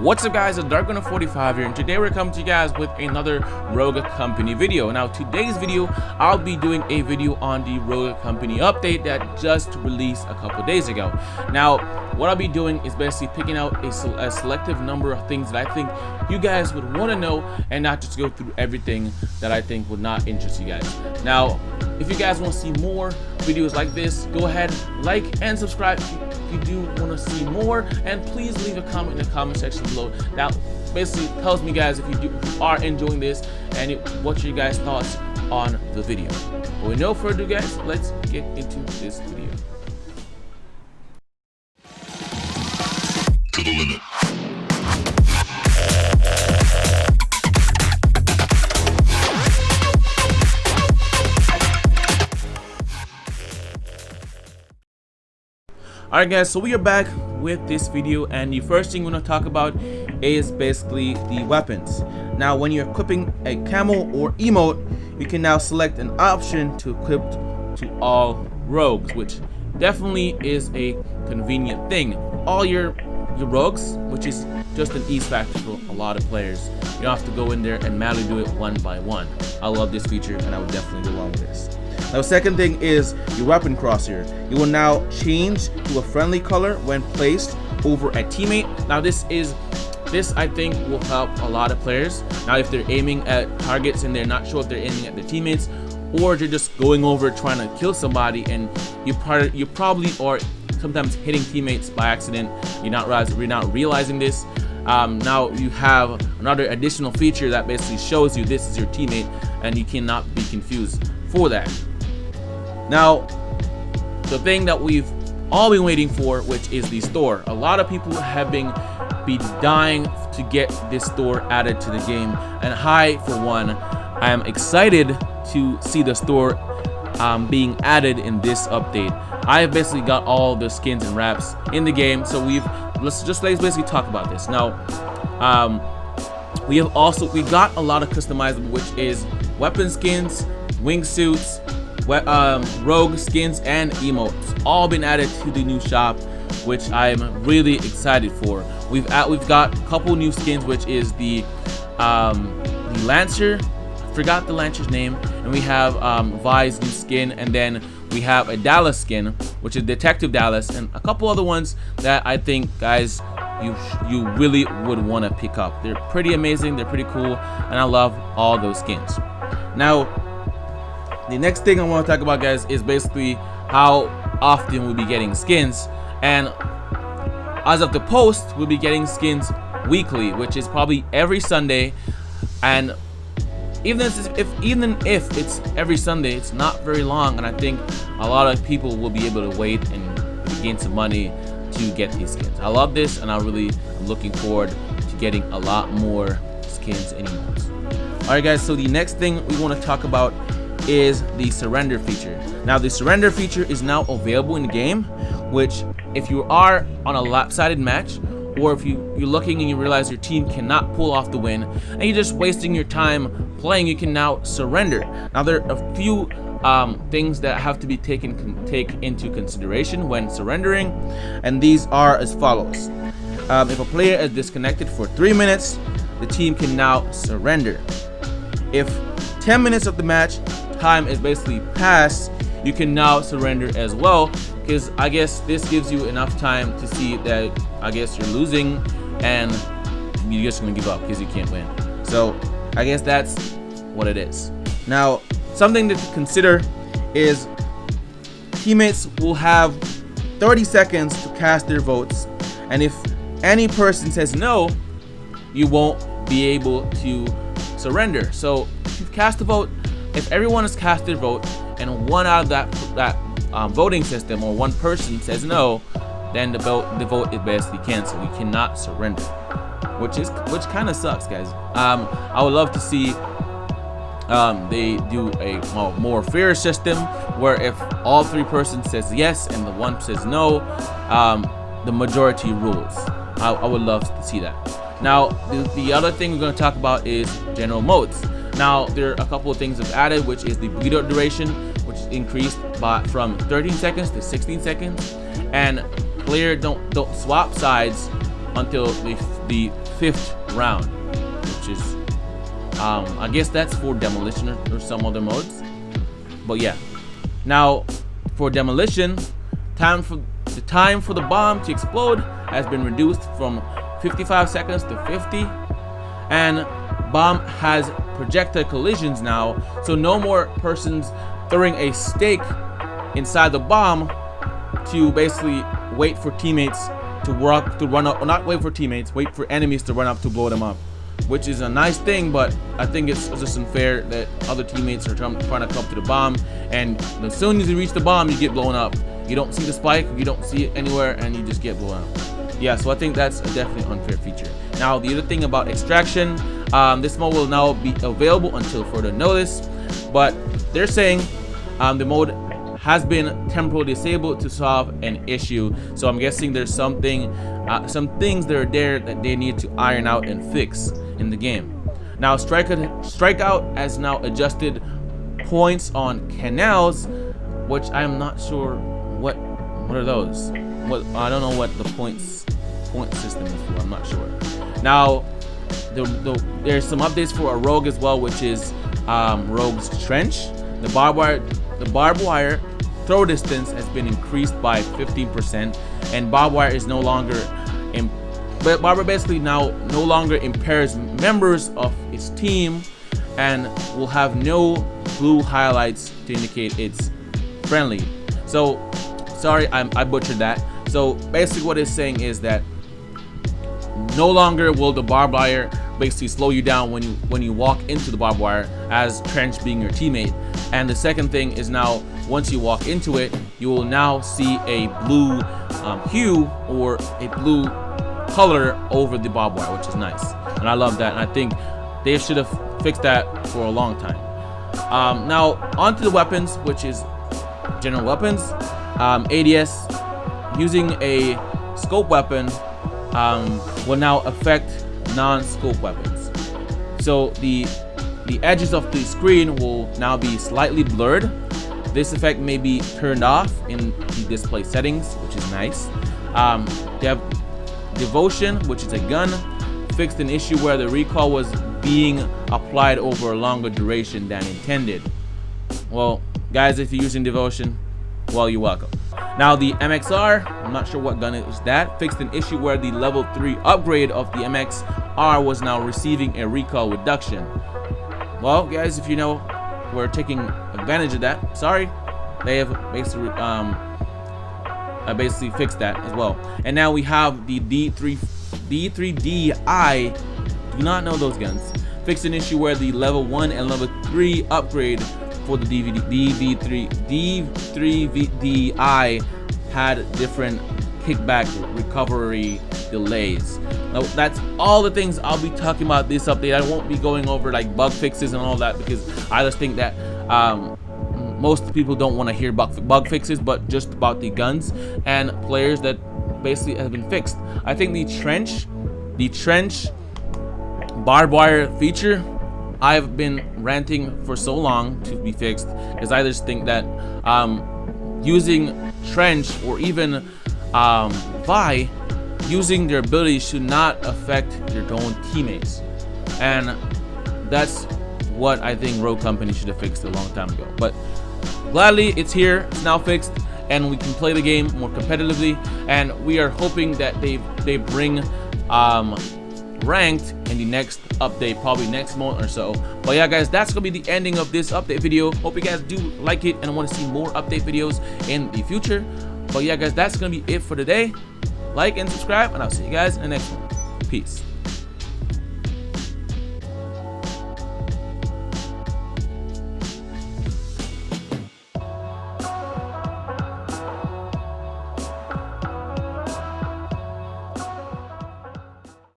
What's up guys, it's Dark45 here, and today we're coming to you guys with another Rogue Company video. Now today's video, I'll be doing a video on the Rogue Company update that just released a couple days ago. Now what I'll be doing is basically picking out a selective number of things that I think you guys would want to know, and not just go through everything that I think would not interest you guys. Now if you guys want to see more videos like this, go ahead, like and subscribe if you do want to see more, and please leave a comment in the comment section below. That basically tells me guys if you are enjoying this and what your guys' thoughts on the video. But with no further ado guys, let's get into this video. To the limit. Alright guys, so we are back with this video, and the first thing we're going to talk about is basically the weapons. Now when you're equipping a camo or emote, you can now select an option to equip to all rogues, which definitely is a convenient thing. All your rogues, which is just an ease factor for a lot of players. You don't have to go in there and manually do it one by one. I love this feature and I would definitely go along with this. Now, second thing is your weapon crosshair. You will now change to a friendly color when placed over a teammate. Now this I think will help a lot of players. Now if they're aiming at targets and they're not sure if they're aiming at their teammates, or they're just going over trying to kill somebody and you probably are sometimes hitting teammates by accident, you're not realizing this. Now you have another additional feature that basically shows you this is your teammate, and you cannot be confused for that. Now, the thing that we've all been waiting for, which is the store. A lot of people have been dying to get this store added to the game, and I, for one, I am excited to see the store being added in this update. I have basically got all the skins and wraps in the game, so let's basically talk about this. Now, we got a lot of customizable, which is weapon skins, wingsuits, rogue skins, and emotes, all been added to the new shop, which I'm really excited for. We've got a couple new skins, which is the Lancer. I forgot the Lancer's name, and we have Vi's new skin, and then we have a Dallas skin, which is Detective Dallas, and a couple other ones that I think guys you really would want to pick up. They're pretty amazing, they're pretty cool, and I love all those skins. Now the next thing I want to talk about guys is basically how often we'll be getting skins, and as of the post we'll be getting skins weekly, which is probably every Sunday. And even if it's every Sunday, it's not very long, and I think a lot of people will be able to wait and gain some money to get these skins. I love this, and I'm looking forward to getting a lot more skins and emotes. Alright guys, so the next thing we want to talk about is the surrender feature. Now the surrender feature is now available in the game, which if you are on a lopsided match, or if you're looking and you realize your team cannot pull off the win and you're just wasting your time playing, you can now surrender. Now there are a few things that have to be take into consideration when surrendering, and these are as follows. If a player is disconnected for 3 minutes, the team can now surrender. If 10 minutes of the match time is basically passed, you can now surrender as well, because I guess this gives you enough time to see that I guess you're losing and you're just gonna give up because you can't win. So I guess that's what it is. Now something to consider is teammates will have 30 seconds to cast their votes, and if any person says no, you won't be able to surrender. So if you've cast a vote, if everyone has cast their vote and one out of that voting system or one person says no, then the vote is basically canceled. You cannot surrender, which kind of sucks, guys. I would love to see they do a more fair system where if all 3 persons says yes and the one says no, the majority rules. I would love to see that. Now the other thing we're going to talk about is general modes. Now there are a couple of things I've added, which is the bleed out duration, which is increased from 13 seconds to 16 seconds, and player don't swap sides until the 5th round, which is I guess that's for demolition or some other modes. But yeah, now for demolition, the time for the bomb to explode has been reduced from 55 seconds to 50, and bomb has projectile collisions now, so no more persons throwing a stake inside the bomb to basically wait for teammates to run up, or not wait for teammates, wait for enemies to run up to blow them up, which is a nice thing. But I think it's just unfair that other teammates are trying to come to the bomb, and as soon as you reach the bomb, you get blown up. You don't see the spike, you don't see it anywhere, and you just get blown up. Yeah, so I think that's a definitely unfair feature. Now, the other thing about extraction, this mode will now be available until further notice, but they're saying the mode has been temporarily disabled to solve an issue. So I'm guessing there's some things that are there that they need to iron out and fix in the game. Now, Strikeout has now adjusted points on canals, which I'm not sure what are those. I don't know what the point system is for. I'm not sure. Now, there's some updates for a rogue as well, which is Rogue's Trench. The barbed wire throw distance has been increased by 15%, and barbed wire is no longer basically now no longer impairs members of its team, and will have no blue highlights to indicate it's friendly. So sorry, I butchered that. So basically what it's saying is that no longer will the barbed wire basically slow you down when you walk into the barbed wire, as Trench being your teammate. And the second thing is, now once you walk into it, you will now see a blue hue or a blue color over the barbed wire, which is nice, and I love that. And I think they should have fixed that for a long time. Now onto the weapons, which is general weapons. ADS using a scope weapon will now affect non-scope weapons. So the edges of the screen will now be slightly blurred. This effect may be turned off in the display settings, which is nice. They have Devotion, which is a gun, fixed an issue where the recoil was being applied over a longer duration than intended. Well, guys, if you're using Devotion, well, you're welcome. Now the MXR, I'm not sure what gun it is that, fixed an issue where the level 3 upgrade of the MXR was now receiving a recoil reduction. Well, guys, if you know, we're taking advantage of that. Sorry, they have basically fixed that as well. And now we have the D3DI. Do not know those guns. Fixed an issue where the level 1 and level 3 upgrade for the D3DI had different kickback recovery delays. Now, that's all the things I'll be talking about this update. I won't be going over like bug fixes and all that, because I just think that most people don't want to hear bug fixes, but just about the guns and players that basically have been fixed. I think the trench barbed wire feature, I've been ranting for so long to be fixed, because I just think that using Trench or even Vi, using their abilities should not affect their own teammates, and that's what I think Rogue Company should have fixed a long time ago. But gladly, it's here, it's now fixed, and we can play the game more competitively, and we are hoping that they bring ranked in the next update, probably next month or so. But yeah, guys, that's gonna be the ending of this update video. Hope you guys do like it and want to see more update videos in the future. But yeah, guys, that's gonna be it for today. Like and subscribe, and I'll see you guys in the next one. Peace.